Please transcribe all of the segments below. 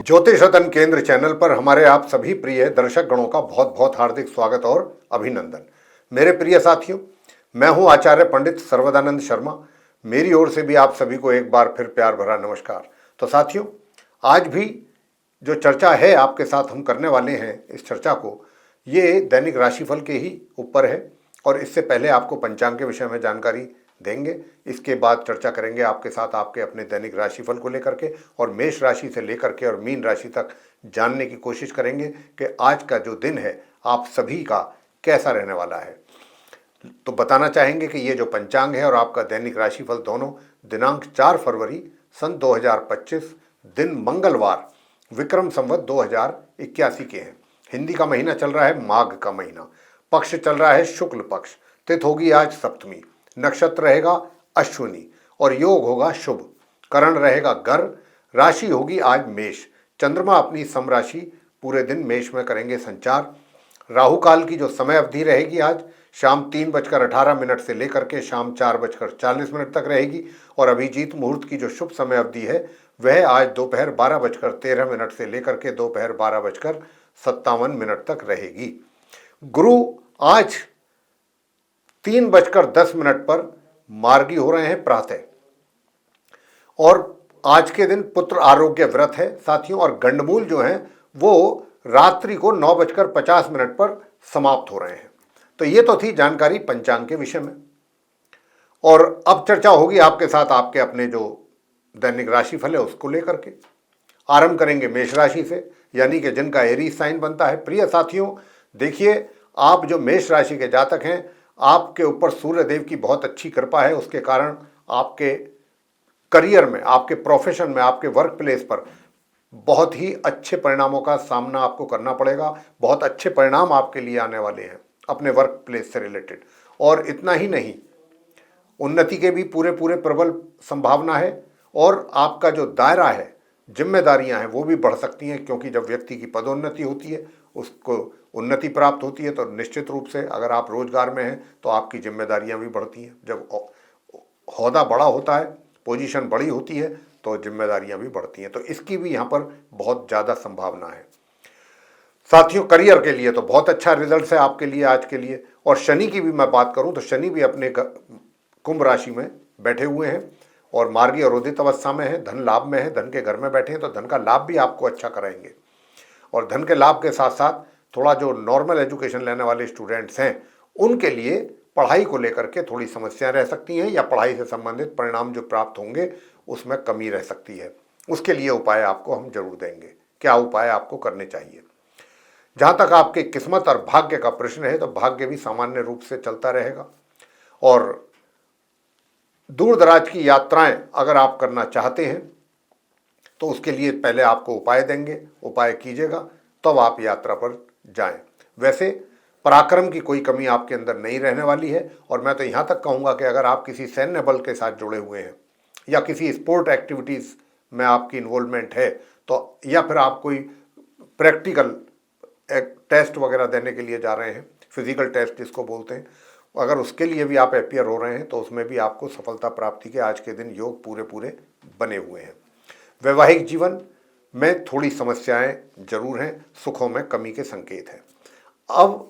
ज्योतिष रतन केंद्र चैनल पर हमारे आप सभी प्रिय दर्शक गणों का बहुत बहुत हार्दिक स्वागत और अभिनंदन। मेरे प्रिय साथियों, मैं हूं आचार्य पंडित सर्वदानंद शर्मा। मेरी ओर से भी आप सभी को एक बार फिर प्यार भरा नमस्कार। तो साथियों, आज भी जो चर्चा है आपके साथ हम करने वाले हैं, इस चर्चा को ये दैनिक राशिफल के ही ऊपर है और इससे पहले आपको पंचांग के विषय में जानकारी देंगे। इसके बाद चर्चा करेंगे आपके साथ आपके अपने दैनिक राशिफल को लेकर के और मेष राशि से लेकर के और मीन राशि तक जानने की कोशिश करेंगे कि आज का जो दिन है आप सभी का कैसा रहने वाला है। तो बताना चाहेंगे कि ये जो पंचांग है और आपका दैनिक राशिफल दोनों दिनांक 4 फरवरी सन 2025 दिन मंगलवार विक्रम संवत 2081 के हैं। हिंदी का महीना चल रहा है माघ का महीना, पक्ष चल रहा है शुक्ल पक्ष, तिथि होगी आज सप्तमी, नक्षत्र रहेगा अश्विनी और योग होगा शुभ, करण रहेगा गर, राशि होगी आज मेष, चंद्रमा अपनी समराशि पूरे दिन मेष में करेंगे संचार। राहु काल की जो समय अवधि रहेगी आज शाम 3:18 से लेकर के शाम 4:40 तक रहेगी और अभिजीत मुहूर्त की जो शुभ समय अवधि है वह आज दोपहर 12:13 से लेकर के दोपहर 12:57 तक रहेगी। गुरु आज 3:10 पर मार्गी हो रहे हैं प्रातः और आज के दिन पुत्र आरोग्य व्रत है साथियों, और गंडमूल जो है वो रात्रि को 9:50 पर समाप्त हो रहे हैं। तो ये तो थी जानकारी पंचांग के विषय में और अब चर्चा होगी आपके साथ आपके अपने जो दैनिक राशिफल है उसको लेकर के। आरंभ करेंगे मेष राशि से, यानी कि जिनका एरीज साइन बनता है। प्रिय साथियों, देखिए, आप जो मेष राशि के जातक हैं, आपके ऊपर सूर्य देव की बहुत अच्छी कृपा है। उसके कारण आपके करियर में, आपके प्रोफेशन में, आपके वर्क प्लेस पर बहुत ही अच्छे परिणामों का सामना आपको करना पड़ेगा। बहुत अच्छे परिणाम आपके लिए आने वाले हैं अपने वर्क प्लेस से रिलेटेड। और इतना ही नहीं, उन्नति के भी पूरे प्रबल संभावना है और आपका जो दायरा है, जिम्मेदारियां हैं, वो भी बढ़ सकती हैं, क्योंकि जब व्यक्ति की पदोन्नति होती है, उसको उन्नति प्राप्त होती है, तो निश्चित रूप से अगर आप रोजगार में हैं तो आपकी जिम्मेदारियां भी बढ़ती हैं। जब ओहदा बड़ा होता है, पोजीशन बड़ी होती है, तो जिम्मेदारियां भी बढ़ती हैं। तो इसकी भी यहाँ पर बहुत ज़्यादा संभावना है साथियों। करियर के लिए तो बहुत अच्छा रिजल्ट है आपके लिए आज के लिए। और शनि की भी मैं बात करूं तो शनि भी अपने कुंभ राशि में बैठे हुए हैं और मार्गी और उदित अवस्था में है, धन लाभ में है, धन के घर में बैठे हैं, तो धन का लाभ भी आपको अच्छा कराएंगे। और धन के लाभ के साथ साथ थोड़ा जो नॉर्मल एजुकेशन लेने वाले स्टूडेंट्स हैं उनके लिए पढ़ाई को लेकर के थोड़ी समस्याएं रह सकती हैं, या पढ़ाई से संबंधित परिणाम जो प्राप्त होंगे उसमें कमी रह सकती है। उसके लिए उपाय आपको हम जरूर देंगे। क्या उपाय आपको करने चाहिए? जहाँ तक आपके किस्मत और भाग्य का प्रश्न है, तो भाग्य भी सामान्य रूप से चलता रहेगा। और दूर दराज की यात्राएं अगर आप करना चाहते हैं तो उसके लिए पहले आपको उपाय देंगे, उपाय कीजिएगा तब आप यात्रा पर जाएं। वैसे पराक्रम की कोई कमी आपके अंदर नहीं रहने वाली है। और मैं तो यहाँ तक कहूँगा कि अगर आप किसी सैन्य बल के साथ जुड़े हुए हैं या किसी स्पोर्ट एक्टिविटीज़ में आपकी इन्वॉल्वमेंट है, तो या फिर आप कोई प्रैक्टिकल एक टेस्ट वगैरह देने के लिए जा रहे हैं, फिजिकल टेस्ट जिसको बोलते हैं, अगर उसके लिए भी आप अपियर हो रहे हैं तो उसमें भी आपको सफलता प्राप्ति के आज के दिन योग पूरे बने हुए हैं। वैवाहिक जीवन में थोड़ी समस्याएं जरूर हैं, सुखों में कमी के संकेत हैं। अब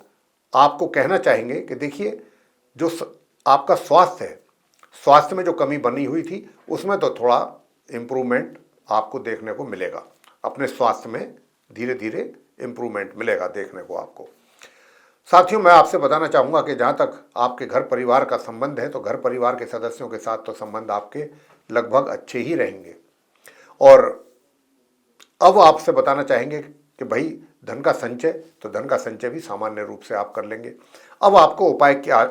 आपको कहना चाहेंगे कि देखिए, जो आपका स्वास्थ्य है, स्वास्थ्य में जो कमी बनी हुई थी उसमें तो थोड़ा इम्प्रूवमेंट आपको देखने को मिलेगा। अपने स्वास्थ्य में धीरे धीरे इम्प्रूवमेंट मिलेगा देखने को आपको। साथियों, मैं आपसे बताना चाहूँगा कि जहाँ तक आपके घर परिवार का संबंध है, तो घर परिवार के सदस्यों के साथ तो संबंध आपके लगभग अच्छे ही रहेंगे। और अब आपसे बताना चाहेंगे कि भाई धन का संचय, तो धन का संचय भी सामान्य रूप से आप कर लेंगे। अब आपको उपाय क्या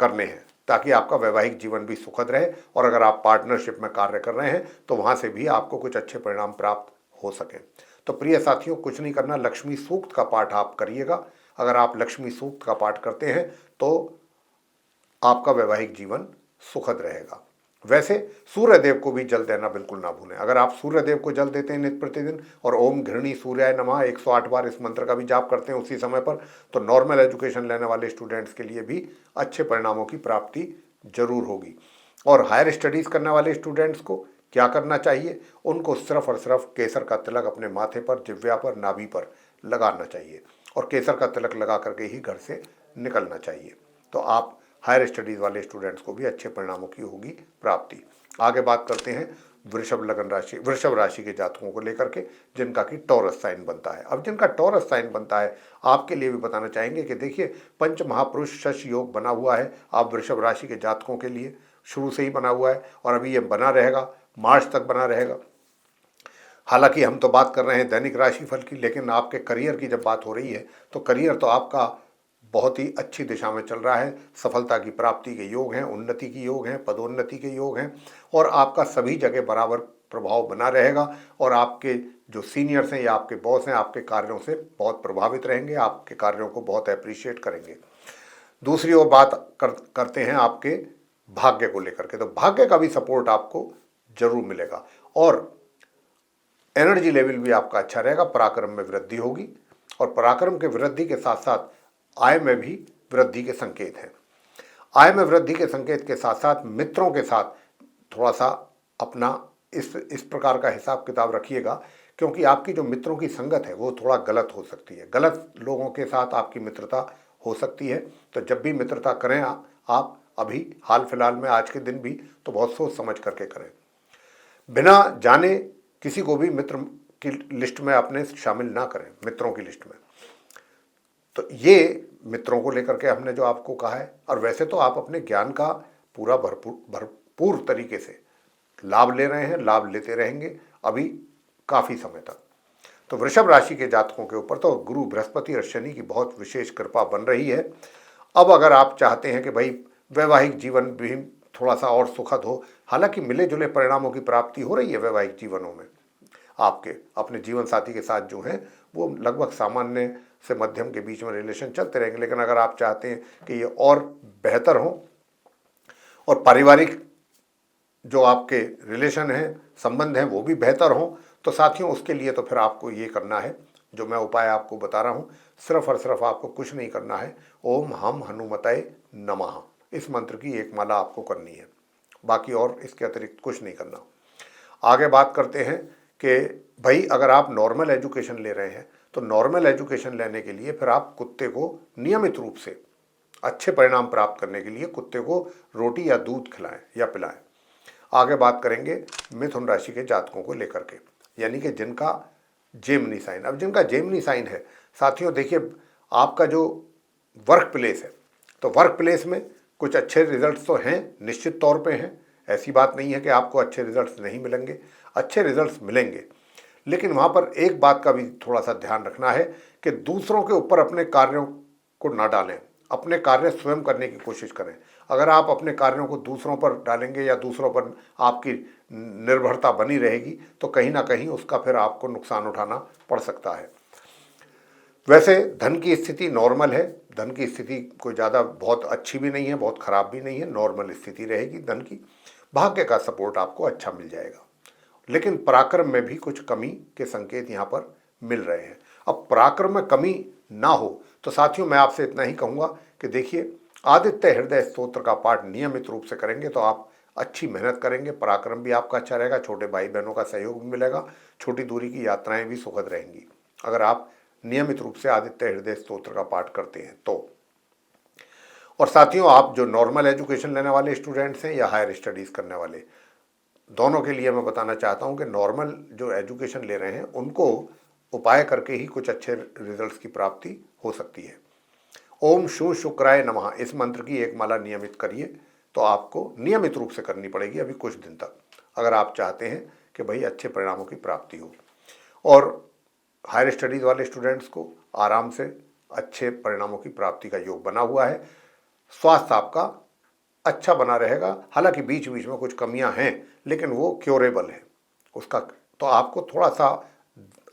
करने हैं ताकि आपका वैवाहिक जीवन भी सुखद रहे, और अगर आप पार्टनरशिप में कार्य कर रहे हैं तो वहाँ से भी आपको कुछ अच्छे परिणाम प्राप्त हो सके। तो प्रिय साथियों, कुछ नहीं करना, लक्ष्मी सूक्त का पाठ आप करिएगा। अगर आप लक्ष्मी सूक्त का पाठ करते हैं तो आपका वैवाहिक जीवन सुखद रहेगा। वैसे सूर्य देव को भी जल देना बिल्कुल ना भूलें। अगर आप सूर्य देव को जल देते हैं नित्य प्रतिदिन और ओम घृणी सूर्याय नमः 108 बार इस मंत्र का भी जाप करते हैं उसी समय पर, तो नॉर्मल एजुकेशन लेने वाले स्टूडेंट्स के लिए भी अच्छे परिणामों की प्राप्ति जरूर होगी। और हायर स्टडीज़ करने वाले स्टूडेंट्स को क्या करना चाहिए? उनको सिर्फ और सिर्फ केसर का तिलक अपने माथे पर, जिह्वा पर, नाभि पर लगाना चाहिए और केसर का तिलक लगा करके ही घर से निकलना चाहिए। तो आप हायर स्टडीज़ वाले स्टूडेंट्स को भी अच्छे परिणामों की होगी प्राप्ति। आगे बात करते हैं वृषभ राशि के जातकों को लेकर के, जिनका कि टॉरस साइन बनता है। अब जिनका टॉरस साइन बनता है, आपके लिए भी बताना चाहेंगे कि देखिए, पंच महापुरुष शश योग बना हुआ है आप वृषभ राशि के जातकों के लिए, शुरू से ही बना हुआ है और अभी ये बना रहेगा, मार्च तक बना रहेगा। हालांकि हम तो बात कर रहे हैं दैनिक राशिफल की, लेकिन आपके करियर की जब बात हो रही है तो करियर तो आपका बहुत ही अच्छी दिशा में चल रहा है। सफलता की प्राप्ति के योग हैं, उन्नति के योग हैं, पदोन्नति के योग हैं और आपका सभी जगह बराबर प्रभाव बना रहेगा और आपके जो सीनियर्स हैं या आपके बॉस हैं आपके कार्यों से बहुत प्रभावित रहेंगे, आपके कार्यों को बहुत अप्रिशिएट करेंगे। दूसरी ओर बात करते हैं आपके भाग्य को लेकर के, तो भाग्य का भी सपोर्ट आपको जरूर मिलेगा और एनर्जी लेवल भी आपका अच्छा रहेगा। पराक्रम में वृद्धि होगी और पराक्रम के वृद्धि के साथ साथ आय में भी वृद्धि के संकेत हैं। आय में वृद्धि के संकेत के साथ साथ मित्रों के साथ थोड़ा सा अपना इस प्रकार का हिसाब किताब रखिएगा, क्योंकि आपकी जो मित्रों की संगत है वो थोड़ा गलत हो सकती है। गलत लोगों के साथ आपकी मित्रता हो सकती है, तो जब भी मित्रता करें आप अभी हाल फिलहाल में आज के दिन भी तो बहुत सोच समझ करके करें। बिना जाने किसी को भी मित्र की लिस्ट में अपने शामिल ना करें, मित्रों की लिस्ट में। तो ये मित्रों को लेकर के हमने जो आपको कहा है। और वैसे तो आप अपने ज्ञान का पूरा भरपूर तरीके से लाभ ले रहे हैं, लाभ लेते रहेंगे अभी काफ़ी समय तक। तो वृषभ राशि के जातकों के ऊपर तो गुरु, बृहस्पति और शनि की बहुत विशेष कृपा बन रही है। अब अगर आप चाहते हैं कि भाई वैवाहिक जीवन भी थोड़ा सा और सुखद हो, हालांकि मिले जुले परिणामों की प्राप्ति हो रही है वैवाहिक जीवनों में, आपके अपने जीवन साथी के साथ जो है वो लगभग सामान्य से मध्यम के बीच में रिलेशन चलते रहेंगे। लेकिन अगर आप चाहते हैं कि ये और बेहतर हो और पारिवारिक जो आपके रिलेशन हैं, संबंध हैं, वो भी बेहतर हों, तो साथियों उसके लिए तो फिर आपको ये करना है जो मैं उपाय आपको बता रहा हूँ। सिर्फ और सिर्फ आपको कुछ नहीं करना है, ओम हम हनुमताय नमः इस मंत्र की एक माला आपको करनी है, बाकी और इसके अतिरिक्त कुछ नहीं करना। आगे बात करते हैं कि भाई अगर आप नॉर्मल एजुकेशन ले रहे हैं तो नॉर्मल एजुकेशन लेने के लिए फिर आप कुत्ते को नियमित रूप से अच्छे परिणाम प्राप्त करने के लिए कुत्ते को रोटी या दूध खिलाएं या पिलाएं। आगे बात करेंगे मिथुन राशि के जातकों को लेकर के, यानी कि जिनका जेमिनी साइन। अब जिनका जेमिनी साइन है साथियों, देखिए आपका जो वर्क प्लेस है, तो वर्क प्लेस में कुछ अच्छे रिजल्ट्स तो हैं, निश्चित तौर पे हैं। ऐसी बात नहीं है कि आपको अच्छे रिजल्ट्स नहीं मिलेंगे, अच्छे रिजल्ट्स मिलेंगे। लेकिन वहाँ पर एक बात का भी थोड़ा सा ध्यान रखना है कि दूसरों के ऊपर अपने कार्यों को ना डालें, अपने कार्य स्वयं करने की कोशिश करें। अगर आप अपने कार्यों को दूसरों पर डालेंगे या दूसरों पर आपकी निर्भरता बनी रहेगी तो कहीं ना कहीं उसका फिर आपको नुकसान उठाना पड़ सकता है। वैसे धन की स्थिति नॉर्मल है, धन की स्थिति कोई ज़्यादा बहुत अच्छी भी नहीं है, बहुत ख़राब भी नहीं है, नॉर्मल स्थिति रहेगी धन की। भाग्य का सपोर्ट आपको अच्छा मिल जाएगा, लेकिन पराक्रम में भी कुछ कमी के संकेत यहाँ पर मिल रहे हैं। अब पराक्रम में कमी ना हो तो साथियों मैं आपसे इतना ही कहूँगा कि देखिए आदित्य हृदय स्तोत्र का पाठ नियमित रूप से करेंगे तो आप अच्छी मेहनत करेंगे, पराक्रम भी आपका अच्छा रहेगा, छोटे भाई बहनों का सहयोग भी मिलेगा, छोटी दूरी की यात्राएं भी सुखद रहेंगी अगर आप नियमित रूप से आदित्य हृदय स्तोत्र का पाठ करते हैं तो। और साथियों आप जो नॉर्मल एजुकेशन लेने वाले स्टूडेंट्स हैं या हायर स्टडीज़ करने वाले, दोनों के लिए मैं बताना चाहता हूं कि नॉर्मल जो एजुकेशन ले रहे हैं उनको उपाय करके ही कुछ अच्छे रिजल्ट्स की प्राप्ति हो सकती है। ओम शु शुक्राय नमः इस मंत्र की एक माला नियमित करिए, तो आपको नियमित रूप से करनी पड़ेगी अभी कुछ दिन तक, अगर आप चाहते हैं कि भाई अच्छे परिणामों की प्राप्ति हो। और हायर स्टडीज़ वाले स्टूडेंट्स को आराम से अच्छे परिणामों की प्राप्ति का योग बना हुआ है। स्वास्थ्य आपका अच्छा बना रहेगा, हालांकि बीच बीच में कुछ कमियां हैं लेकिन वो क्योरेबल है उसका, तो आपको थोड़ा सा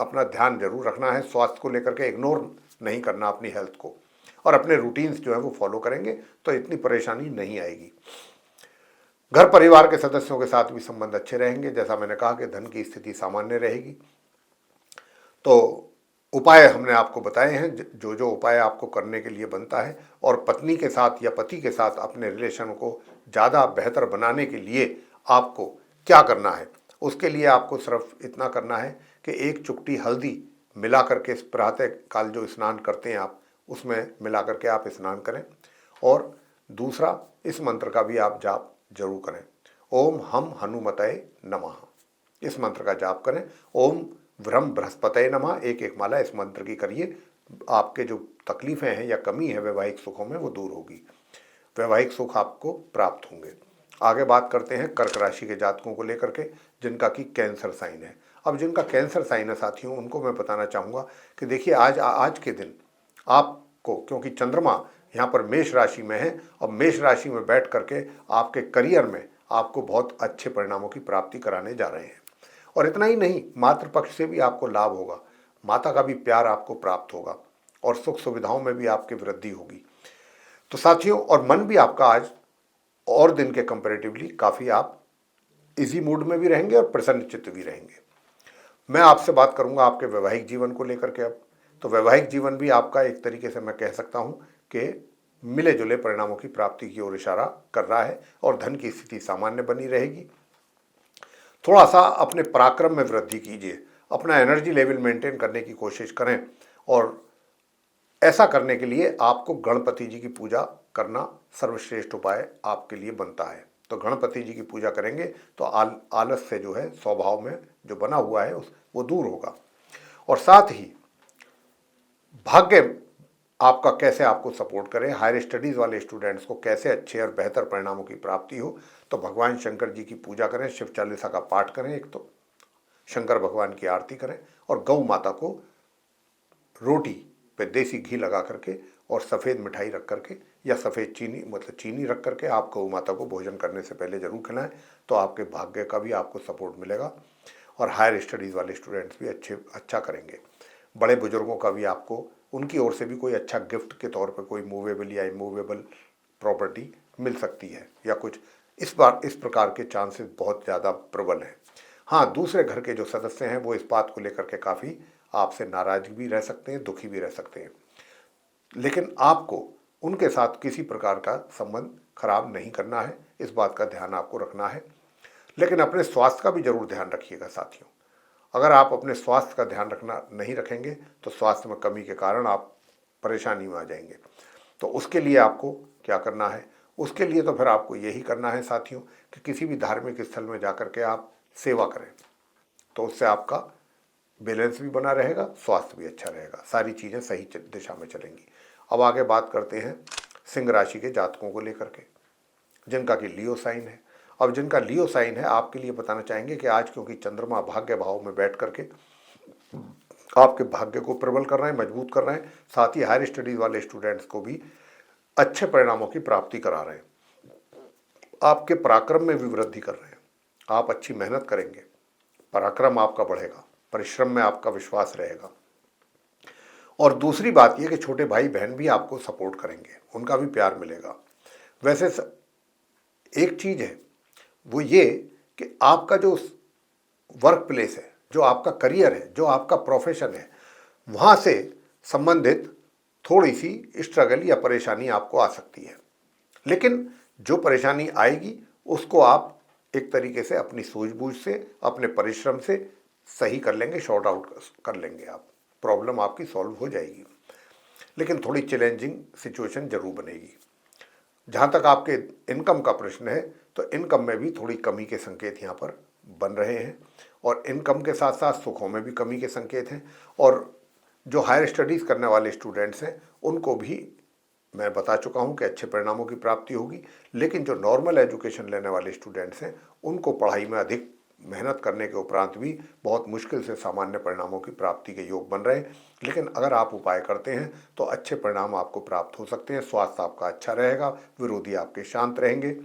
अपना ध्यान जरूर रखना है स्वास्थ्य को लेकर के, इग्नोर नहीं करना अपनी हेल्थ को, और अपने रूटीन्स जो है वो फॉलो करेंगे तो इतनी परेशानी नहीं आएगी। घर परिवार के सदस्यों के साथ भी संबंध अच्छे रहेंगे, जैसा मैंने कहा कि धन की स्थिति सामान्य रहेगी। तो उपाय हमने आपको बताए हैं, जो जो उपाय आपको करने के लिए बनता है। और पत्नी के साथ या पति के साथ अपने रिलेशन को ज़्यादा बेहतर बनाने के लिए आपको क्या करना है, उसके लिए आपको सिर्फ इतना करना है कि एक चुटकी हल्दी मिला करके प्रातः काल जो स्नान करते हैं आप उसमें मिला करके आप स्नान करें। और दूसरा, इस मंत्र का भी आप जाप जरूर करें, ओम हम हनुमतये नमः। इस मंत्र का जाप करें, ओम व्रम बृहस्पतये नमः, एक एक माला इस मंत्र की करिए। आपके जो तकलीफें हैं या कमी है वैवाहिक सुखों में वो दूर होगी, वैवाहिक सुख आपको प्राप्त होंगे। आगे बात करते हैं कर्क राशि के जातकों को लेकर के जिनका कि कैंसर साइन है। अब जिनका कैंसर साइन है साथियों, उनको मैं बताना चाहूँगा कि देखिए आज के दिन आपको, क्योंकि चंद्रमा यहाँ पर मेष राशि में है और मेष राशि में बैठ करके आपके करियर में आपको बहुत अच्छे परिणामों की प्राप्ति कराने जा रहे हैं। और इतना ही नहीं, मातृपक्ष से भी आपको लाभ होगा, माता का भी प्यार आपको प्राप्त होगा और सुख सुविधाओं में भी आपकी वृद्धि होगी। तो साथियों, और मन भी आपका आज और दिन के कंपैरेटिवली काफ़ी आप इजी मूड में भी रहेंगे और प्रसन्नचित्त भी रहेंगे। मैं आपसे बात करूंगा आपके वैवाहिक जीवन को लेकर के। अब तो वैवाहिक जीवन भी आपका एक तरीके से मैं कह सकता हूं कि मिले जुले परिणामों की प्राप्ति की ओर इशारा कर रहा है और धन की स्थिति सामान्य बनी रहेगी। थोड़ा सा अपने पराक्रम में वृद्धि कीजिए, अपना एनर्जी लेवल मेंटेन करने की कोशिश करें और ऐसा करने के लिए आपको गणपति जी की पूजा करना सर्वश्रेष्ठ उपाय आपके लिए बनता है। तो गणपति जी की पूजा करेंगे तो आलस से जो है स्वभाव में जो बना हुआ है वो दूर होगा। और साथ ही भाग्य आपका कैसे आपको सपोर्ट करे, हायर स्टडीज़ वाले स्टूडेंट्स को कैसे अच्छे और बेहतर परिणामों की प्राप्ति हो, तो भगवान शंकर जी की पूजा करें, शिव चालीसा का पाठ करें, एक तो शंकर भगवान की आरती करें और गौ माता को रोटी पे देसी घी लगा करके और सफ़ेद मिठाई रख करके या सफ़ेद चीनी मतलब चीनी रख करके आप गौ माता को भोजन करने से पहले ज़रूर खिलाएं, तो आपके भाग्य का भी आपको सपोर्ट मिलेगा और हायर स्टडीज़ वाले स्टूडेंट्स भी अच्छा करेंगे। बड़े बुजुर्गों का भी आपको उनकी ओर से भी कोई अच्छा गिफ्ट के तौर पर कोई मूवेबल या इमूवेबल प्रॉपर्टी मिल सकती है या कुछ इस प्रकार के चांसेस बहुत ज़्यादा प्रबल हैं। हाँ, दूसरे घर के जो सदस्य हैं वो इस बात को लेकर के काफ़ी आपसे नाराज भी रह सकते हैं, दुखी भी रह सकते हैं, लेकिन आपको उनके साथ किसी प्रकार का संबंध खराब नहीं करना है, इस बात का ध्यान आपको रखना है। लेकिन अपने स्वास्थ्य का भी जरूर ध्यान रखिएगा साथियों। अगर आप अपने स्वास्थ्य का ध्यान रखना नहीं रखेंगे तो स्वास्थ्य में कमी के कारण आप परेशानी में आ जाएंगे। तो उसके लिए आपको क्या करना है, उसके लिए तो फिर आपको यही करना है साथियों कि किसी भी धार्मिक स्थल में जाकर के आप सेवा करें, तो उससे आपका बैलेंस भी बना रहेगा, स्वास्थ्य भी अच्छा रहेगा, सारी चीज़ें सही दिशा में चलेंगी। अब आगे बात करते हैं सिंह राशि के जातकों को लेकर के जिनका कि लियो साइन है। अब जिनका लियो साइन है आपके लिए बताना चाहेंगे कि आज क्योंकि चंद्रमा भाग्य भाव में बैठ करके आपके भाग्य को प्रबल कर रहे हैं, मजबूत कर रहे हैं, साथ ही हायर स्टडीज वाले स्टूडेंट्स को भी अच्छे परिणामों की प्राप्ति करा रहे हैं, आपके पराक्रम में भी वृद्धि कर रहे हैं। आप अच्छी मेहनत करेंगे, पराक्रम आपका बढ़ेगा, परिश्रम में आपका विश्वास रहेगा। और दूसरी बात यह कि छोटे भाई बहन भी आपको सपोर्ट करेंगे, उनका भी प्यार मिलेगा। वैसे एक चीज़ है वो ये कि आपका जो वर्क प्लेस है, जो आपका करियर है, जो आपका प्रोफेशन है, वहाँ से संबंधित थोड़ी सी स्ट्रगल या परेशानी आपको आ सकती है, लेकिन जो परेशानी आएगी उसको आप एक तरीके से अपनी सूझबूझ से, अपने परिश्रम से सही कर लेंगे, शॉर्ट आउट कर लेंगे, आप प्रॉब्लम आपकी सॉल्व हो जाएगी। लेकिन थोड़ी चैलेंजिंग सिचुएशन जरूर बनेगी। जहाँ तक आपके इनकम का प्रश्न है तो इनकम में भी थोड़ी कमी के संकेत यहाँ पर बन रहे हैं और इनकम के साथ साथ सुखों में भी कमी के संकेत हैं। और जो हायर स्टडीज़ करने वाले स्टूडेंट्स हैं उनको भी मैं बता चुका हूँ कि अच्छे परिणामों की प्राप्ति होगी, लेकिन जो नॉर्मल एजुकेशन लेने वाले स्टूडेंट्स हैं उनको पढ़ाई में अधिक मेहनत करने के उपरांत भी बहुत मुश्किल से सामान्य परिणामों की प्राप्ति के योग बन रहे हैं। लेकिन अगर आप उपाय करते हैं तो अच्छे परिणाम आपको प्राप्त हो सकते हैं, स्वास्थ्य आपका अच्छा रहेगा, विरोधी आपके शांत रहेंगे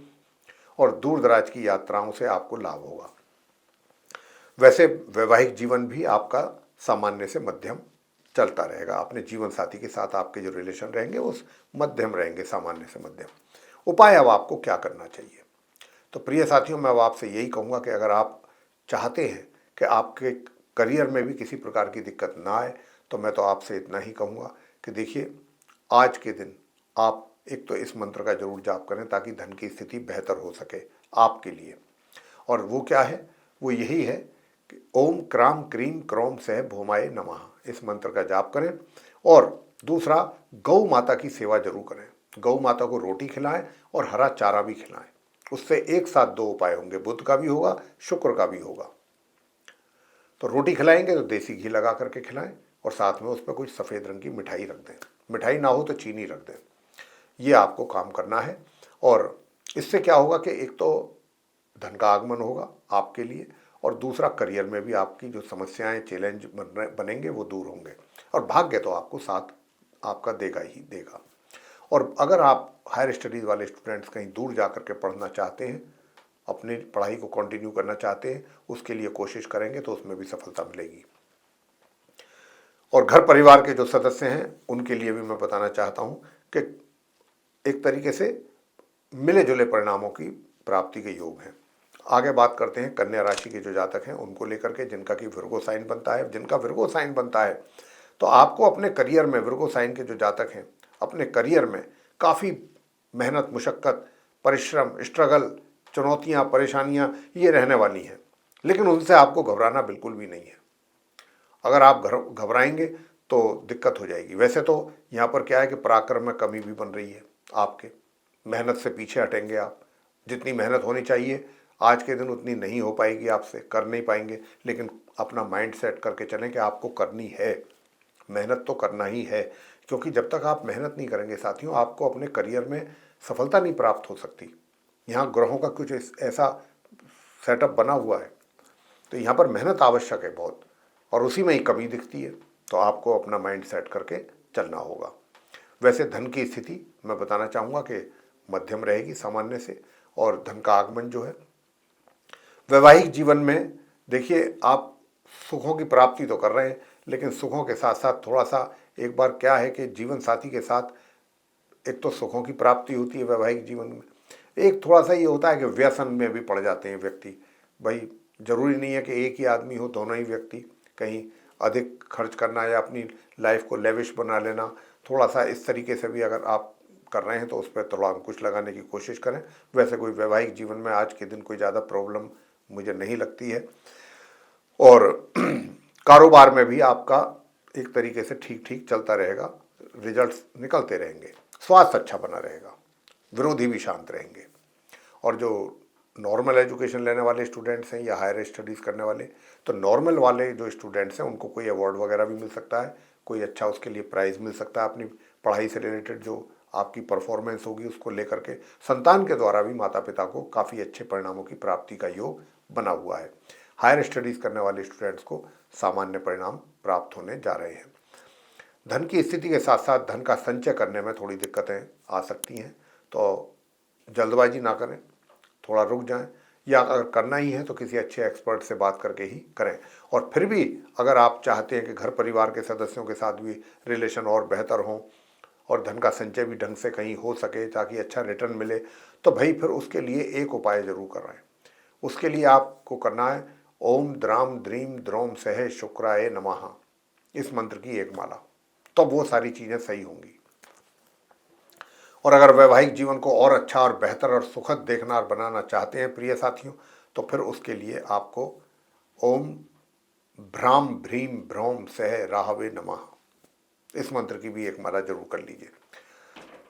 और दूर दराज की यात्राओं से आपको लाभ होगा। वैसे वैवाहिक जीवन भी आपका सामान्य से मध्यम चलता रहेगा, अपने जीवन साथी के साथ आपके जो रिलेशन रहेंगे वो मध्यम रहेंगे, सामान्य से मध्यम। उपाय अब आपको क्या करना चाहिए, तो प्रिय साथियों मैं अब आपसे यही कहूँगा कि अगर आप चाहते हैं कि आपके करियर में भी किसी प्रकार की दिक्कत ना आए तो मैं तो आपसे इतना ही कहूँगा कि देखिए आज के दिन आप एक तो इस मंत्र का जरूर जाप करें ताकि धन की स्थिति बेहतर हो सके आपके लिए। और वो क्या है, वो यही है कि ओम क्राम क्रीम क्रौम सह भौमाय नमः, इस मंत्र का जाप करें। और दूसरा, गौ माता की सेवा जरूर करें। गौ माता को रोटी खिलाएं और हरा चारा भी खिलाएं। उससे एक साथ दो उपाय होंगे, बुध का भी होगा, शुक्र का भी होगा। तो रोटी खिलाएंगे तो देसी घी लगा करके खिलाएं और साथ में उस पर कुछ सफ़ेद रंग की मिठाई रख दें। मिठाई ना हो तो चीनी रख दें। ये आपको काम करना है। और इससे क्या होगा कि एक तो धन का आगमन होगा आपके लिए, और दूसरा करियर में भी आपकी जो समस्याएं, चैलेंज बनेंगे वो दूर होंगे, और भाग्य तो आपको साथ आपका देगा ही देगा। और अगर आप हायर स्टडीज़ वाले स्टूडेंट्स कहीं दूर जा कर के पढ़ना चाहते हैं, अपनी पढ़ाई को कंटिन्यू करना चाहते हैं, उसके लिए कोशिश करेंगे तो उसमें भी सफलता मिलेगी। और घर परिवार के जो सदस्य हैं उनके लिए भी मैं बताना चाहता हूं कि एक तरीके से मिले जुले परिणामों की प्राप्ति के योग हैं। आगे बात करते हैं कन्या राशि के जो जातक हैं उनको लेकर के, जिनका कि विर्गो साइन बनता है। जिनका विर्गो साइन बनता है तो आपको अपने करियर में, विर्गो साइन के जो जातक हैं, अपने करियर में काफ़ी मेहनत, मुशक्क़त, परिश्रम, स्ट्रगल, चुनौतियाँ, परेशानियाँ ये रहने वाली हैं, लेकिन उनसे आपको घबराना बिल्कुल भी नहीं है। अगर आप घबराएंगे तो दिक्कत हो जाएगी। वैसे तो यहाँ पर क्या है कि पराक्रम में कमी भी बन रही है आपके, मेहनत से पीछे हटेंगे आप। जितनी मेहनत होनी चाहिए आज के दिन उतनी नहीं हो पाएगी आपसे, कर नहीं पाएंगे, लेकिन अपना माइंड सेट करके चलें कि आपको करनी है, मेहनत तो करना ही है। क्योंकि जब तक आप मेहनत नहीं करेंगे साथियों, आपको अपने करियर में सफलता नहीं प्राप्त हो सकती। यहाँ ग्रहों का कुछ ऐसा सेटअप बना हुआ है, तो यहाँ पर मेहनत आवश्यक है बहुत, और उसी में ही कमी दिखती है। तो आपको अपना माइंड सेट करके चलना होगा। वैसे धन की स्थिति मैं बताना चाहूँगा कि मध्यम रहेगी सामान्य से, और धन का आगमन जो है, वैवाहिक जीवन में देखिए आप सुखों की प्राप्ति तो कर रहे हैं, लेकिन सुखों के साथ साथ थोड़ा सा एक बार क्या है कि जीवन साथी के साथ एक तो सुखों की प्राप्ति होती है वैवाहिक जीवन में, एक थोड़ा सा ये होता है कि व्यसन में भी पड़ जाते हैं व्यक्ति। भाई ज़रूरी नहीं है कि एक ही आदमी हो, दोनों ही व्यक्ति कहीं अधिक खर्च करना या अपनी लाइफ को लेविश बना लेना, थोड़ा सा इस तरीके से भी अगर आप कर रहे हैं तो उस पर थोड़ा अंकुश लगाने की कोशिश करें। वैसे कोई वैवाहिक जीवन में आज के दिन कोई ज़्यादा प्रॉब्लम मुझे नहीं लगती है, और कारोबार में भी आपका एक तरीके से ठीक ठीक चलता रहेगा, रिजल्ट्स निकलते रहेंगे, स्वास्थ्य अच्छा बना रहेगा, विरोधी भी शांत रहेंगे। और जो नॉर्मल एजुकेशन लेने वाले स्टूडेंट्स हैं या हायर स्टडीज़ करने वाले, तो नॉर्मल वाले जो स्टूडेंट्स हैं उनको कोई अवार्ड वगैरह भी मिल सकता है, कोई अच्छा उसके लिए प्राइज़ मिल सकता है। अपनी पढ़ाई से रिलेटेड जो आपकी परफॉर्मेंस होगी उसको लेकर के संतान के द्वारा भी माता पिता को काफ़ी अच्छे परिणामों की प्राप्ति का योग बना हुआ है। हायर स्टडीज़ करने वाले स्टूडेंट्स को सामान्य परिणाम प्राप्त होने जा रहे हैं। धन की स्थिति के साथ साथ धन का संचय करने में थोड़ी दिक्कतें आ सकती हैं, तो जल्दबाजी ना करें, थोड़ा रुक जाएं, या अगर करना ही है तो किसी अच्छे एक्सपर्ट से बात करके ही करें। और फिर भी अगर आप चाहते हैं कि घर परिवार के सदस्यों के साथ भी रिलेशन और बेहतर हों और धन का संचय भी ढंग से कहीं हो सके ताकि अच्छा रिटर्न मिले, तो भाई फिर उसके लिए एक उपाय ज़रूर कर रहे हैं। उसके लिए आपको करना है ओम द्राम द्रीम द्रोम सह शुक्राय नमः, इस मंत्र की एक माला, तो वो सारी चीज़ें सही होंगी। और अगर वैवाहिक जीवन को और अच्छा और बेहतर और सुखद देखना और बनाना चाहते हैं प्रिय साथियों, तो फिर उसके लिए आपको ओम भ्राम भ्रीम भ्रौम सह राहवे नमः, इस मंत्र की भी एक माला जरूर कर लीजिए।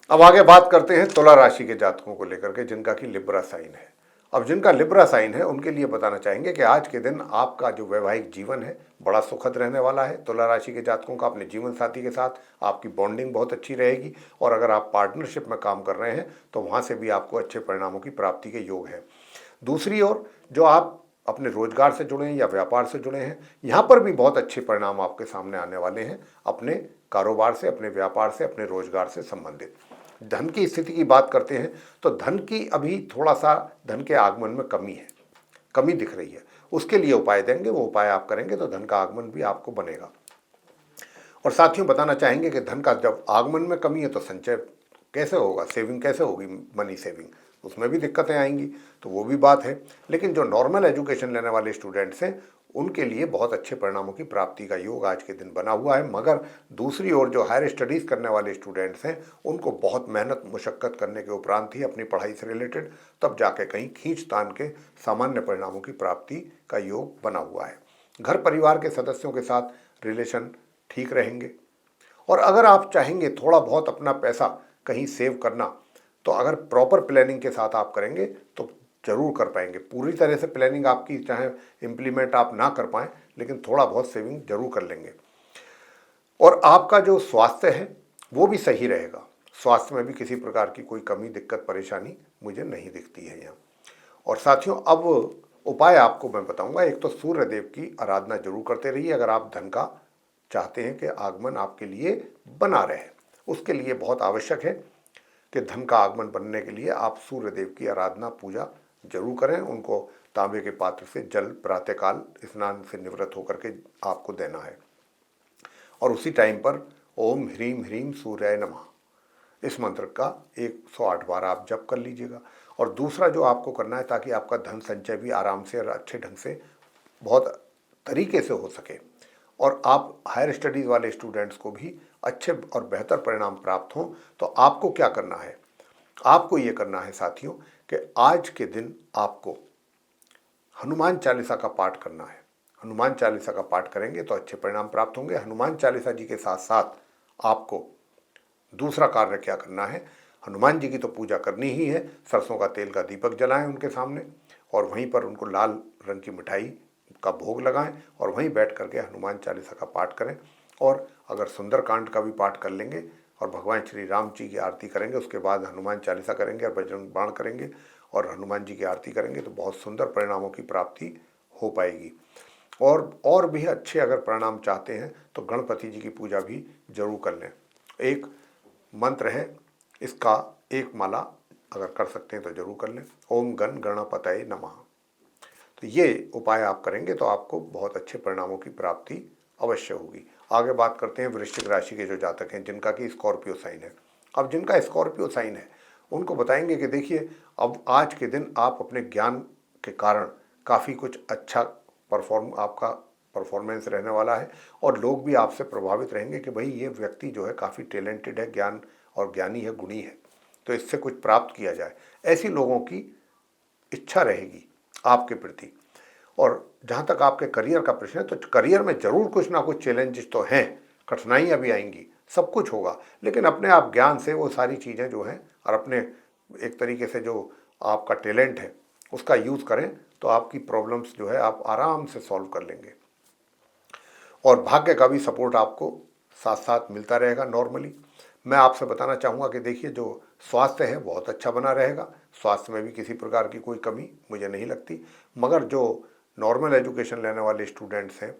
अब आगे बात करते हैं तुला राशि के जातकों को लेकर के, जिनका कि लिब्रा साइन है। अब जिनका लिब्रा साइन है उनके लिए बताना चाहेंगे कि आज के दिन आपका जो वैवाहिक जीवन है बड़ा सुखद रहने वाला है। तुला राशि के जातकों का अपने जीवन साथी के साथ आपकी बॉन्डिंग बहुत अच्छी रहेगी, और अगर आप पार्टनरशिप में काम कर रहे हैं तो वहाँ से भी आपको अच्छे परिणामों की प्राप्ति के योग है। दूसरी ओर जो आप अपने रोजगार से जुड़े हैं या व्यापार से जुड़े हैं, यहाँ पर भी बहुत अच्छे परिणाम आपके सामने आने वाले हैं, अपने कारोबार से, अपने व्यापार से, अपने रोजगार से संबंधित। धन की स्थिति की बात करते हैं तो धन की अभी थोड़ा सा धन के आगमन में कमी दिख रही है। उसके लिए उपाय देंगे, वो उपाय आप करेंगे तो धन का आगमन भी आपको बनेगा। और साथियों बताना चाहेंगे कि धन का जब आगमन में कमी है तो संचय कैसे होगा, सेविंग कैसे होगी, मनी सेविंग, उसमें भी दिक्कतें आएंगी, तो वो भी बात है। लेकिन जो नॉर्मल एजुकेशन लेने वाले स्टूडेंट्स हैं उनके लिए बहुत अच्छे परिणामों की प्राप्ति का योग आज के दिन बना हुआ है। मगर दूसरी ओर जो हायर स्टडीज़ करने वाले स्टूडेंट्स हैं उनको बहुत मेहनत मुशक्क़त करने के उपरांत ही अपनी पढ़ाई से रिलेटेड तब जाके कहीं खींच तान के सामान्य परिणामों की प्राप्ति का योग बना हुआ है। घर परिवार के सदस्यों के साथ रिलेशन ठीक रहेंगे। और अगर आप चाहेंगे थोड़ा बहुत अपना पैसा कहीं सेव करना, तो अगर प्रॉपर प्लानिंग के साथ आप करेंगे तो जरूर कर पाएंगे। पूरी तरह से प्लानिंग आपकी चाहे इम्प्लीमेंट आप ना कर पाएँ, लेकिन थोड़ा बहुत सेविंग जरूर कर लेंगे। और आपका जो स्वास्थ्य है वो भी सही रहेगा। स्वास्थ्य में भी किसी प्रकार की कोई कमी दिक्कत परेशानी मुझे नहीं दिखती है यहाँ। और साथियों, अब उपाय आपको मैं बताऊंगा। एक तो सूर्य देव की आराधना जरूर करते रहिए। अगर आप धन का चाहते हैं कि आगमन आपके लिए बना रहे, उसके लिए बहुत आवश्यक है कि धन का आगमन बनने के लिए आप सूर्य देव की आराधना पूजा जरूर करें। उनको तांबे के पात्र से जल प्रातःकाल स्नान से निवृत्त होकर के आपको देना है। और उसी टाइम पर ओम ह्रीम ह्रीम सूर्याय नमः इस मंत्र का 108 बार आप जप कर लीजिएगा। और दूसरा जो आपको करना है, ताकि आपका धन संचय भी आराम से और अच्छे ढंग से बहुत तरीके से हो सके और आप हायर स्टडीज़ वाले स्टूडेंट्स को भी अच्छे और बेहतर परिणाम प्राप्त हों, तो आपको क्या करना है? आपको ये करना है साथियों कि आज के दिन आपको हनुमान चालीसा का पाठ करना है। हनुमान चालीसा का पाठ करेंगे तो अच्छे परिणाम प्राप्त होंगे। हनुमान चालीसा जी के साथ साथ आपको दूसरा कार्य क्या करना है? हनुमान जी की तो पूजा करनी ही है। सरसों का तेल का दीपक जलाएं उनके सामने और वहीं पर उनको लाल रंग की मिठाई का भोग लगाएं और वहीं बैठ करके हनुमान चालीसा का पाठ करें। और अगर सुंदरकांड का भी पाठ कर लेंगे और भगवान श्री राम जी की आरती करेंगे, उसके बाद हनुमान चालीसा करेंगे और बजरंग बाण करेंगे और हनुमान जी की आरती करेंगे, तो बहुत सुंदर परिणामों की प्राप्ति हो पाएगी। और भी अच्छे अगर परिणाम चाहते हैं तो गणपति जी की पूजा भी जरूर कर लें। एक मंत्र है, इसका एक माला अगर कर सकते हैं तो जरूर कर लें। ओम गण गणपतये नमः। तो ये उपाय आप करेंगे तो आपको बहुत अच्छे परिणामों की प्राप्ति अवश्य होगी। आगे बात करते हैं वृश्चिक राशि के जो जातक हैं जिनका कि स्कॉर्पियो साइन है। अब जिनका स्कॉर्पियो साइन है उनको बताएंगे कि देखिए, अब आज के दिन आप अपने ज्ञान के कारण काफ़ी कुछ अच्छा आपका परफॉर्मेंस रहने वाला है और लोग भी आपसे प्रभावित रहेंगे कि भाई ये व्यक्ति जो है काफ़ी टैलेंटेड है, ज्ञान और ज्ञानी है, गुणी है, तो इससे कुछ प्राप्त किया जाए, ऐसी लोगों की इच्छा रहेगी आपके प्रति। और जहाँ तक आपके करियर का प्रश्न है, तो करियर में ज़रूर कुछ ना कुछ चैलेंजेस तो हैं, कठिनाइयाँ भी आएंगी, सब कुछ होगा, लेकिन अपने आप ज्ञान से वो सारी चीज़ें जो हैं और अपने एक तरीके से जो आपका टैलेंट है उसका यूज़ करें तो आपकी प्रॉब्लम्स जो है आप आराम से सॉल्व कर लेंगे। और भाग्य का भी सपोर्ट आपको साथ साथ मिलता रहेगा। नॉर्मली मैं आपसे बताना चाहूँगा कि देखिए, जो स्वास्थ्य है बहुत अच्छा बना रहेगा। स्वास्थ्य में भी किसी प्रकार की कोई कमी मुझे नहीं लगती। मगर जो नॉर्मल एजुकेशन लेने वाले स्टूडेंट्स हैं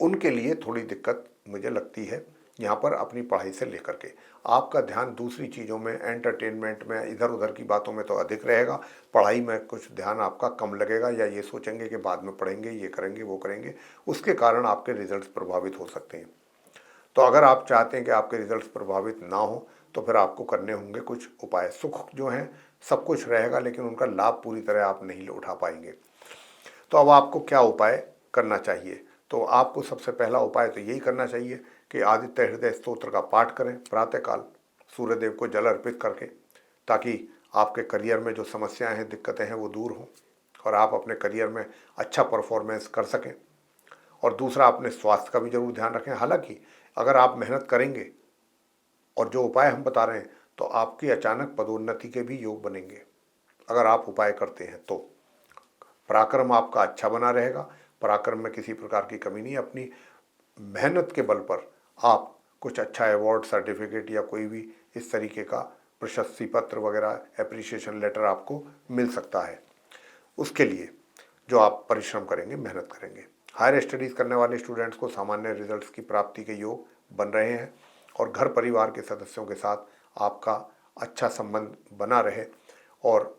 उनके लिए थोड़ी दिक्कत मुझे लगती है यहाँ पर अपनी पढ़ाई से लेकर के। आपका ध्यान दूसरी चीज़ों में, एंटरटेनमेंट में, इधर उधर की बातों में तो अधिक रहेगा। पढ़ाई में कुछ ध्यान आपका कम लगेगा या ये सोचेंगे कि बाद में पढ़ेंगे, ये करेंगे, वो करेंगे, उसके कारण आपके रिजल्ट्स प्रभावित हो सकते हैं। तो अगर आप चाहते हैं कि आपके रिजल्ट्स प्रभावित ना हो तो फिर आपको करने होंगे कुछ उपाय। सुख जो हैं सब कुछ रहेगा, लेकिन उनका लाभ पूरी तरह आप नहीं उठा पाएंगे। तो अब आपको क्या उपाय करना चाहिए? तो आपको सबसे पहला उपाय तो यही करना चाहिए कि आदित्य हृदय स्तोत्र का पाठ करें प्रातःकाल सूर्यदेव को जल अर्पित करके, ताकि आपके करियर में जो समस्याएं हैं, दिक्कतें हैं, वो दूर हों और आप अपने करियर में अच्छा परफॉर्मेंस कर सकें। और दूसरा, अपने स्वास्थ्य का भी जरूर ध्यान रखें। हालांकि अगर आप मेहनत करेंगे और जो उपाय हम बता रहे हैं तो आपकी अचानक पदोन्नति के भी योग बनेंगे अगर आप उपाय करते हैं तो। पराक्रम आपका अच्छा बना रहेगा, पराक्रम में किसी प्रकार की कमी नहीं। अपनी मेहनत के बल पर आप कुछ अच्छा अवार्ड, सर्टिफिकेट या कोई भी इस तरीके का प्रशस्ति पत्र वगैरह, एप्रिसिएशन लेटर आपको मिल सकता है। उसके लिए जो आप परिश्रम करेंगे, मेहनत करेंगे। हायर स्टडीज़ करने वाले स्टूडेंट्स को सामान्य रिजल्ट्स की प्राप्ति के योग बन रहे हैं और घर परिवार के सदस्यों के साथ आपका अच्छा संबंध बना रहे और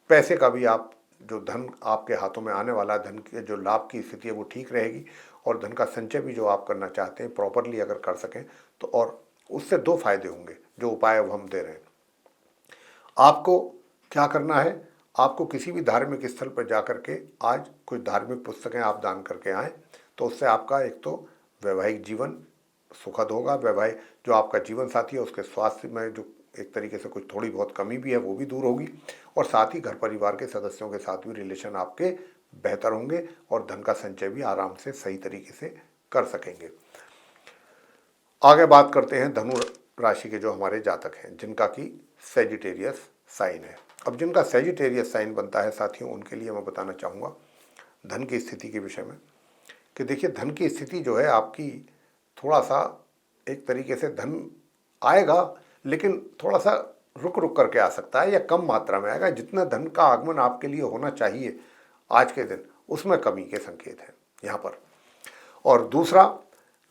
पैसे का भी, आप जो धन आपके हाथों में आने वाला धन के जो लाभ की स्थिति है वो ठीक रहेगी। और धन का संचय भी जो आप करना चाहते हैं प्रॉपरली अगर कर सकें तो और उससे दो फायदे होंगे जो उपाय अब हम दे रहे हैं। आपको क्या करना है? आपको किसी भी धार्मिक स्थल पर जा कर के आज कुछ धार्मिक पुस्तकें आप दान करके आएँ, तो उससे आपका एक तो वैवाहिक जीवन सुखद होगा, वैवाहिक जो आपका जीवन साथी है उसके स्वास्थ्य में जो एक तरीके से कुछ थोड़ी बहुत कमी भी है वो भी दूर होगी, और साथ ही घर परिवार के सदस्यों के साथ भी रिलेशन आपके बेहतर होंगे और धन का संचय भी आराम से सही तरीके से कर सकेंगे। आगे बात करते हैं धनु राशि के जो हमारे जातक हैं जिनका कि सेजिटेरियस साइन है। अब जिनका सेजिटेरियस साइन बनता है साथियों, उनके लिए मैं बताना चाहूँगा धन की स्थिति के विषय में कि देखिए, धन की स्थिति जो है आपकी थोड़ा सा एक तरीके से धन आएगा, लेकिन थोड़ा सा रुक रुक करके आ सकता है या कम मात्रा में आएगा। जितना धन का आगमन आपके लिए होना चाहिए आज के दिन, उसमें कमी के संकेत हैं यहाँ पर। और दूसरा,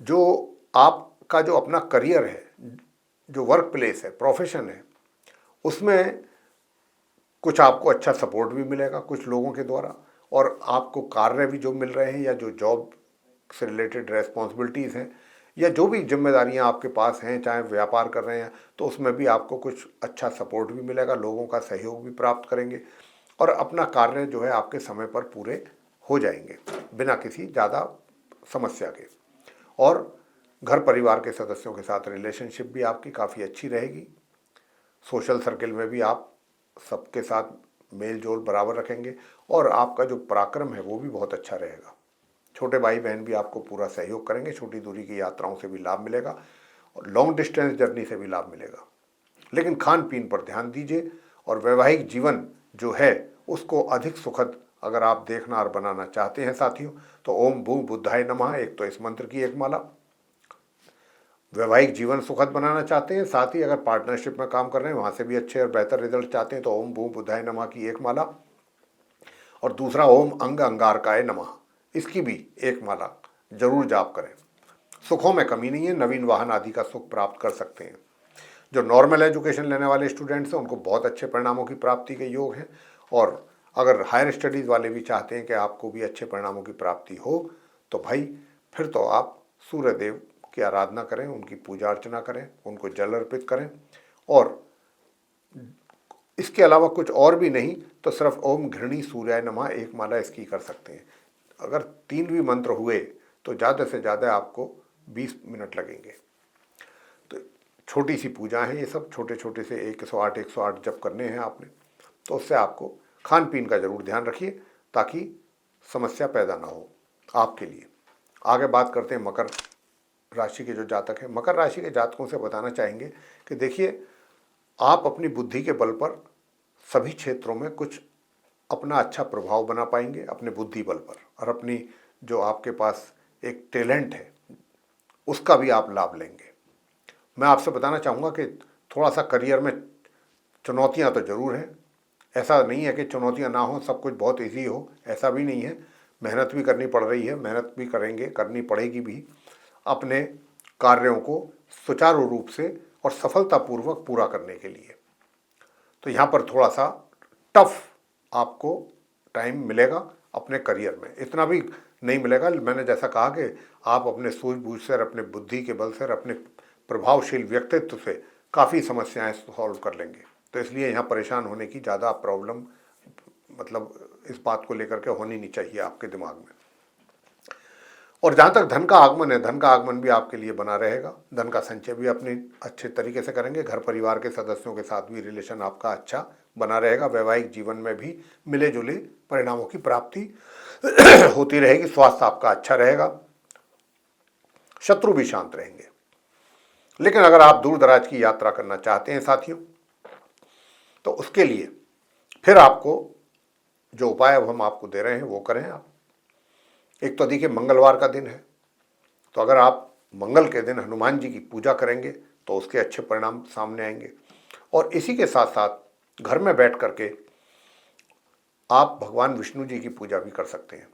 जो आपका जो अपना करियर है, जो वर्क प्लेस है, प्रोफेशन है, उसमें कुछ आपको अच्छा सपोर्ट भी मिलेगा कुछ लोगों के द्वारा, और आपको कार्य भी जो मिल रहे हैं या जो जॉब से रिलेटेड रेस्पॉन्सिबिलिटीज़ हैं या जो भी जिम्मेदारियां आपके पास हैं, चाहे व्यापार कर रहे हैं, तो उसमें भी आपको कुछ अच्छा सपोर्ट भी मिलेगा, लोगों का सहयोग भी प्राप्त करेंगे और अपना कार्य जो है आपके समय पर पूरे हो जाएंगे बिना किसी ज़्यादा समस्या के। और घर परिवार के सदस्यों के साथ रिलेशनशिप भी आपकी काफ़ी अच्छी रहेगी। सोशल सर्किल में भी आप सबके साथ मेल जोल बराबर रखेंगे और आपका जो पराक्रम है वो भी बहुत अच्छा रहेगा। छोटे भाई बहन भी आपको पूरा सहयोग करेंगे, छोटी दूरी की यात्राओं से भी लाभ मिलेगा और लॉन्ग डिस्टेंस जर्नी से भी लाभ मिलेगा। लेकिन खान पीन पर ध्यान दीजिए और वैवाहिक जीवन जो है उसको अधिक सुखद अगर आप देखना और बनाना चाहते हैं साथियों, तो ओम भू बुद्धाय नमः, एक तो इस मंत्र की एक माला। वैवाहिक जीवन सुखद बनाना चाहते हैं, साथ ही अगर पार्टनरशिप में काम कर रहे हैं वहाँ से भी अच्छे और बेहतर रिजल्ट चाहते हैं, तो ओम भू बुद्धाय नमः की एक माला, और दूसरा ओम अंग अंगारकाय नमः, इसकी भी एक माला जरूर जाप करें। सुखों में कमी नहीं है, नवीन वाहन आदि का सुख प्राप्त कर सकते हैं। जो नॉर्मल एजुकेशन लेने वाले स्टूडेंट्स हैं उनको बहुत अच्छे परिणामों की प्राप्ति के योग हैं, और अगर हायर स्टडीज़ वाले भी चाहते हैं कि आपको भी अच्छे परिणामों की प्राप्ति हो, तो भाई फिर तो आप सूर्य देव की आराधना करें, उनकी पूजा अर्चना करें, उनको जल अर्पित करें, और इसके अलावा कुछ और भी नहीं तो सिर्फ ओम घृणी सूर्याय नमः एक माला इसकी कर सकते हैं। अगर 3 भी मंत्र हुए तो ज़्यादा से ज़्यादा आपको 20 मिनट लगेंगे। तो छोटी सी पूजा है ये सब, छोटे छोटे से 108 जप करने हैं आपने। तो उससे आपको खान पीन का ज़रूर ध्यान रखिए ताकि समस्या पैदा ना हो आपके लिए। आगे बात करते हैं मकर राशि के जो जातक हैं। मकर राशि के जातकों से बताना चाहेंगे कि देखिए, आप अपनी बुद्धि के बल पर सभी क्षेत्रों में कुछ अपना अच्छा प्रभाव बना पाएंगे अपने बुद्धि बल पर, और अपनी जो आपके पास एक टैलेंट है उसका भी आप लाभ लेंगे। मैं आपसे बताना चाहूँगा कि थोड़ा सा करियर में चुनौतियाँ तो ज़रूर हैं, ऐसा नहीं है कि चुनौतियाँ ना हो, सब कुछ बहुत ईजी हो, ऐसा भी नहीं है। मेहनत भी करनी पड़ रही है, मेहनत भी करेंगे, करनी पड़ेगी भी अपने कार्यों को सुचारू रूप से और सफलतापूर्वक पूरा करने के लिए। तो यहाँ पर थोड़ा सा टफ आपको टाइम मिलेगा अपने करियर में, इतना भी नहीं मिलेगा। मैंने जैसा कहा कि आप अपने सूझबूझ से और अपने बुद्धि के बल से और अपने प्रभावशील व्यक्तित्व से काफ़ी समस्याएं सॉल्व कर लेंगे। तो इसलिए यहाँ परेशान होने की ज़्यादा प्रॉब्लम मतलब इस बात को लेकर के होनी नहीं चाहिए आपके दिमाग में। और जहाँ तक धन का आगमन है, धन का आगमन भी आपके लिए बना रहेगा, धन का संचय भी अपने अच्छे तरीके से करेंगे, घर परिवार के सदस्यों के साथ भी रिलेशन आपका अच्छा बना रहेगा, वैवाहिक जीवन में भी मिले जुले परिणामों की प्राप्ति होती रहेगी, स्वास्थ्य आपका अच्छा रहेगा, शत्रु भी शांत रहेंगे। लेकिन अगर आप दूर दराज की यात्रा करना चाहते हैं साथियों, तो उसके लिए फिर आपको जो उपाय अब हम आपको दे रहे हैं वो करें आप। एक तो देखिए, मंगलवार का दिन है, तो अगर आप मंगल के दिन हनुमान जी की पूजा करेंगे तो उसके अच्छे परिणाम सामने आएंगे। और इसी के साथ साथ घर में बैठ करके आप भगवान विष्णु जी की पूजा भी कर सकते हैं।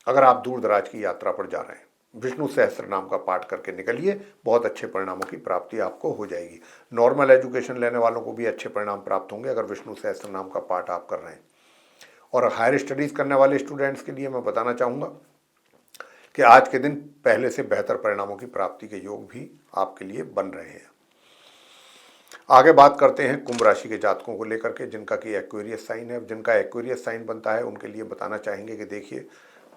अगर आप दूर दराज की यात्रा पर जा रहे हैं, विष्णु सहस्त्र नाम का पाठ करके निकलिए, बहुत अच्छे परिणामों की प्राप्ति आपको हो जाएगी। नॉर्मल एजुकेशन लेने वालों को भी अच्छे परिणाम प्राप्त होंगे अगर विष्णु सहस्त्र नाम का पाठ आप कर रहे हैं। और हायर स्टडीज़ करने वाले स्टूडेंट्स के लिए मैं बताना चाहूँगा कि आज के दिन पहले से बेहतर परिणामों की प्राप्ति के योग भी आपके लिए बन रहे हैं। आगे बात करते हैं कुंभ राशि के जातकों को लेकर के, जिनका कि एक्वेरियस साइन है। जिनका एक्वेरियस साइन बनता है उनके लिए बताना चाहेंगे कि देखिए,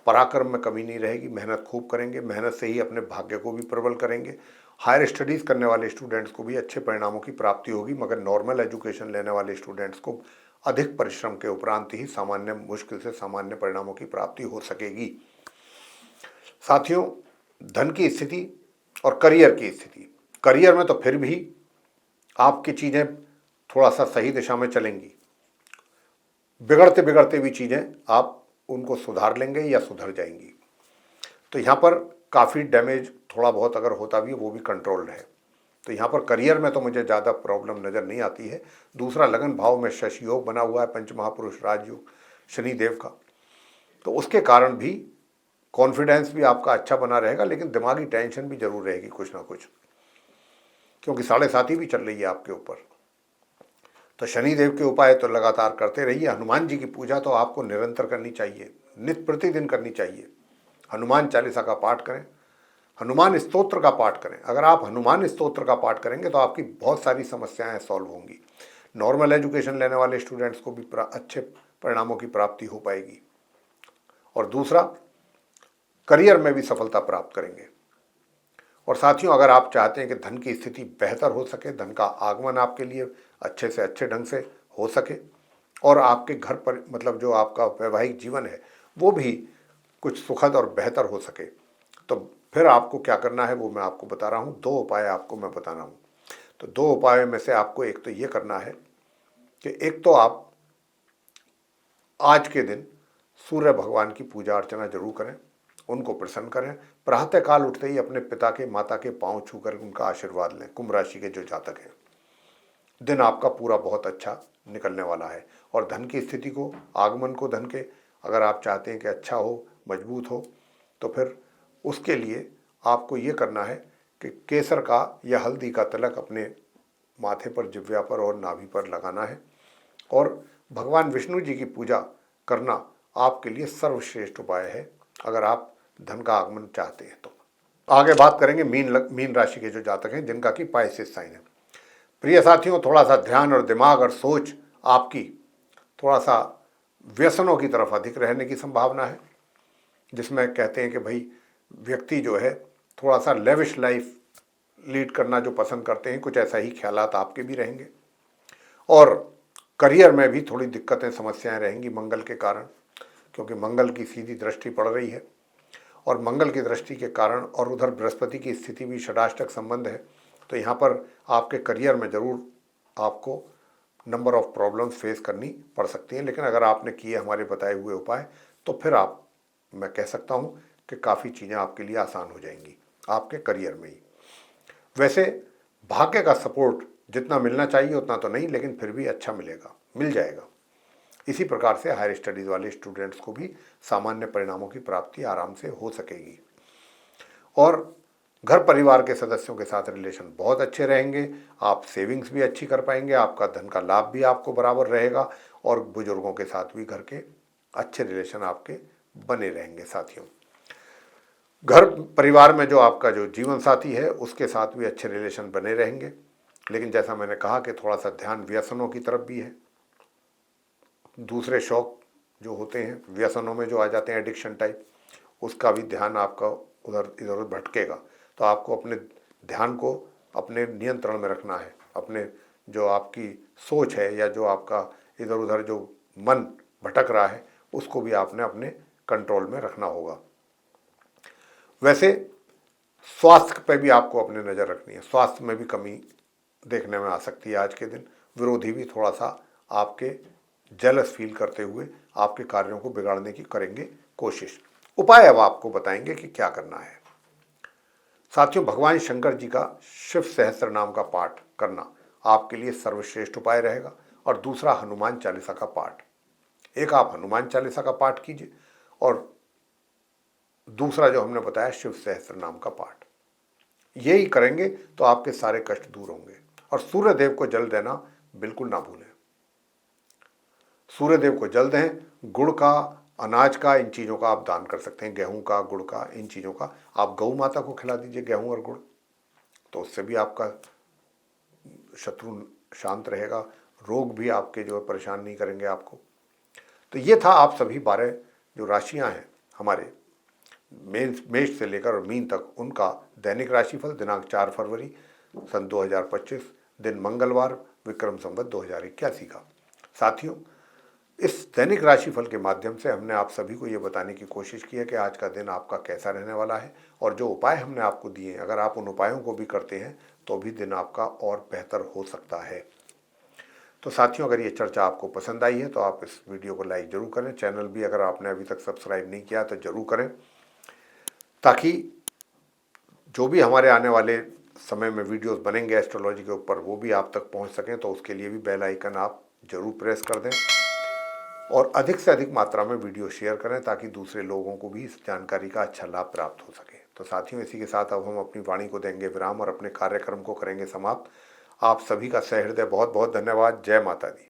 पराक्रम में कमी नहीं रहेगी, मेहनत खूब करेंगे, मेहनत से ही अपने भाग्य को भी प्रबल करेंगे। हायर स्टडीज़ करने वाले स्टूडेंट्स को भी अच्छे परिणामों की प्राप्ति होगी, मगर नॉर्मल एजुकेशन लेने वाले स्टूडेंट्स को अधिक परिश्रम के उपरांत ही सामान्य, मुश्किल से सामान्य परिणामों की प्राप्ति हो सकेगी। साथियों, धन की स्थिति और करियर की स्थिति, करियर में तो फिर भी आपकी चीज़ें थोड़ा सा सही दिशा में चलेंगी। बिगड़ते बिगड़ते भी चीज़ें आप उनको सुधार लेंगे या सुधर जाएंगी। तो यहाँ पर काफ़ी डैमेज थोड़ा बहुत अगर होता भी है वो भी कंट्रोल्ड है। तो यहाँ पर करियर में तो मुझे ज़्यादा प्रॉब्लम नज़र नहीं आती है। दूसरा, लगन भाव में शशि योग बना हुआ है, पंचमहापुरुष राजयोग शनिदेव का, तो उसके कारण भी कॉन्फिडेंस भी आपका अच्छा बना रहेगा, लेकिन दिमागी टेंशन भी जरूर रहेगी कुछ ना कुछ, क्योंकि 7.5 भी चल रही है आपके ऊपर। तो शनिदेव के उपाय तो लगातार करते रहिए। हनुमान जी की पूजा तो आपको निरंतर करनी चाहिए, नित्य प्रतिदिन करनी चाहिए। हनुमान चालीसा का पाठ करें, हनुमान स्तोत्र का पाठ करें। अगर आप हनुमान स्तोत्र का पाठ करेंगे तो आपकी बहुत सारी समस्याएं सॉल्व होंगी। नॉर्मल एजुकेशन लेने वाले स्टूडेंट्स को भी अच्छे परिणामों की प्राप्ति हो पाएगी। और दूसरा, करियर में भी सफलता प्राप्त करेंगे। और साथियों, अगर आप चाहते हैं कि धन की स्थिति बेहतर हो सके, धन का आगमन आपके लिए अच्छे से अच्छे ढंग से हो सके, और आपके घर पर मतलब जो आपका वैवाहिक जीवन है वो भी कुछ सुखद और बेहतर हो सके, तो फिर आपको क्या करना है वो मैं आपको बता रहा हूँ। 2 उपाय आपको मैं बता रहा हूँ। तो 2 उपायों में से आपको एक तो ये करना है कि एक तो आप आज के दिन सूर्य भगवान की पूजा अर्चना जरूर करें, उनको प्रसन्न करें। प्रातःकाल उठते ही अपने पिता के, माता के पांव छूकर उनका आशीर्वाद लें। कुंभ राशि के जो जातक हैं, दिन आपका पूरा बहुत अच्छा निकलने वाला है। और धन की स्थिति को, आगमन को धन के, अगर आप चाहते हैं कि अच्छा हो, मजबूत हो, तो फिर उसके लिए आपको ये करना है कि केसर का या हल्दी का तिलक अपने माथे पर, जिह्वा पर और नाभि पर लगाना है। और भगवान विष्णु जी की पूजा करना आपके लिए सर्वश्रेष्ठ उपाय है, अगर आप धन का आगमन चाहते हैं तो। आगे बात करेंगे मीन राशि के जो जातक हैं, जिनका कि पाइसेस साइन है। प्रिय साथियों, थोड़ा सा ध्यान और दिमाग और सोच आपकी थोड़ा सा व्यसनों की तरफ अधिक रहने की संभावना है, जिसमें कहते हैं कि भाई व्यक्ति जो है थोड़ा सा लेविश लाइफ लीड करना जो पसंद करते हैं, कुछ ऐसा ही ख्यालात आपके भी रहेंगे। और करियर में भी थोड़ी दिक्कतें, समस्याएं रहेंगी मंगल के कारण, क्योंकि मंगल की सीधी दृष्टि पड़ रही है। और मंगल की दृष्टि के कारण, और उधर बृहस्पति की स्थिति भी षडाष्टक संबंध है, तो यहाँ पर आपके करियर में ज़रूर आपको नंबर ऑफ प्रॉब्लम्स फेस करनी पड़ सकती हैं। लेकिन अगर आपने किए हमारे बताए हुए उपाय, तो फिर मैं कह सकता हूँ कि काफ़ी चीज़ें आपके लिए आसान हो जाएंगी आपके करियर में ही। वैसे भाग्य का सपोर्ट जितना मिलना चाहिए उतना तो नहीं, लेकिन फिर भी अच्छा मिलेगा, मिल जाएगा। इसी प्रकार से हायर स्टडीज़ वाले स्टूडेंट्स को भी सामान्य परिणामों की प्राप्ति आराम से हो सकेगी। और घर परिवार के सदस्यों के साथ रिलेशन बहुत अच्छे रहेंगे, आप सेविंग्स भी अच्छी कर पाएंगे, आपका धन का लाभ भी आपको बराबर रहेगा, और बुजुर्गों के साथ भी घर के अच्छे रिलेशन आपके बने रहेंगे। साथियों, घर परिवार में जो आपका जो जीवन साथी है उसके साथ भी अच्छे रिलेशन बने रहेंगे, लेकिन जैसा मैंने कहा कि थोड़ा सा ध्यान व्यसनों की तरफ भी है। दूसरे शौक जो होते हैं व्यसनों में जो आ जाते हैं, एडिक्शन टाइप, उसका भी ध्यान आपका उधर इधर उधर भटकेगा। तो आपको अपने ध्यान को अपने नियंत्रण में रखना है। अपने जो आपकी सोच है या जो आपका इधर उधर जो मन भटक रहा है, उसको भी आपने अपने कंट्रोल में रखना होगा। वैसे स्वास्थ्य पे भी आपको अपने नज़र रखनी है। स्वास्थ्य में भी कमी देखने में आ सकती है आज के दिन। विरोधी भी थोड़ा सा आपके जेलस फील करते हुए आपके कार्यों को बिगाड़ने की करेंगे कोशिश। उपाय अब आपको बताएंगे कि क्या करना है। साथियों, भगवान शंकर जी का शिव सहस्त्र नाम का पाठ करना आपके लिए सर्वश्रेष्ठ उपाय रहेगा। और दूसरा, हनुमान चालीसा का पाठ। एक आप हनुमान चालीसा का पाठ कीजिए, और दूसरा जो हमने बताया शिव सहस्त्र नाम का पाठ, यही करेंगे तो आपके सारे कष्ट दूर होंगे। और सूर्य देव को जल देना बिल्कुल ना भूलें। सूर्य देव को जल दें, गुड़ का, अनाज का, इन चीज़ों का आप दान कर सकते हैं, गेहूं का, गुड़ का, इन चीज़ों का आप गौ माता को खिला दीजिए, गेहूं और गुड़, तो उससे भी आपका शांत रहेगा, रोग भी आपके जो है परेशान नहीं करेंगे आपको। तो ये था आप सभी 12 जो राशियां हैं हमारे मेष से लेकर और मीन तक, उनका दैनिक राशिफल दिनांक 4 फरवरी सन 2025, दिन मंगलवार, विक्रम संवत 2081 का। साथियों, इस दैनिक राशिफल के माध्यम से हमने आप सभी को ये बताने की कोशिश की है कि आज का दिन आपका कैसा रहने वाला है, और जो उपाय हमने आपको दिए हैं, अगर आप उन उपायों को भी करते हैं तो भी दिन आपका और बेहतर हो सकता है। तो साथियों, अगर ये चर्चा आपको पसंद आई है तो आप इस वीडियो को लाइक जरूर करें। चैनल भी अगर आपने अभी तक सब्सक्राइब नहीं किया तो जरूर करें, ताकि जो भी हमारे आने वाले समय में वीडियोस बनेंगे एस्ट्रोलॉजी के ऊपर वो भी आप तक पहुंच सकें। तो उसके लिए भी बेल आइकन आप जरूर प्रेस कर दें और अधिक से अधिक मात्रा में वीडियो शेयर करें, ताकि दूसरे लोगों को भी इस जानकारी का अच्छा लाभ प्राप्त हो सके। तो साथियों, इसी के साथ अब हम अपनी वाणी को देंगे विराम और अपने कार्यक्रम को करेंगे समाप्त। आप सभी का सहृदय बहुत बहुत धन्यवाद। जय माता दी।